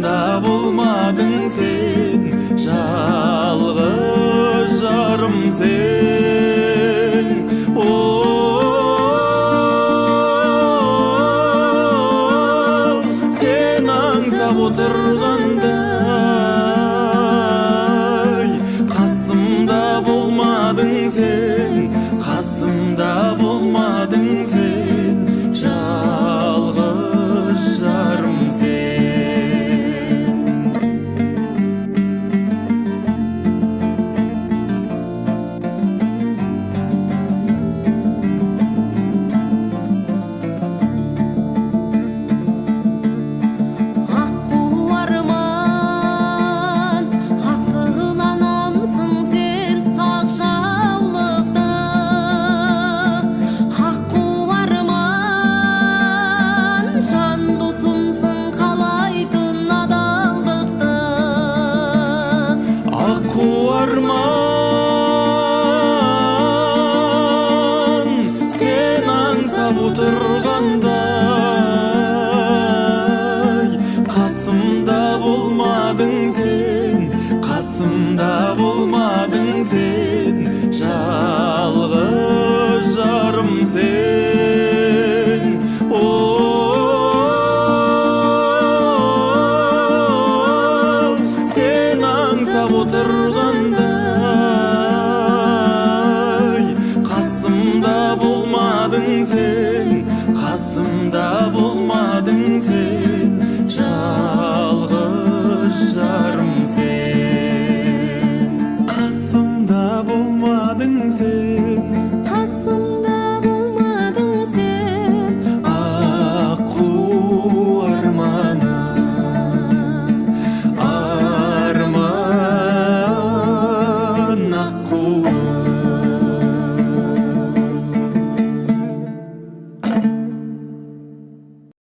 қасымда болмадың сен, жалғыз жарым сен. Сен аңсап отырғандай, қасымда болмадың сен, қасымда болмадың сен, жалғыз жарым сен. Арман, сен аңсап отырғандай, қасымда болмадың сен, қасымда болмадың сен, жалғыз жарым сен. Сен аңсап отырғандай, қасымда болмадың сен, қасымда болмадың сен.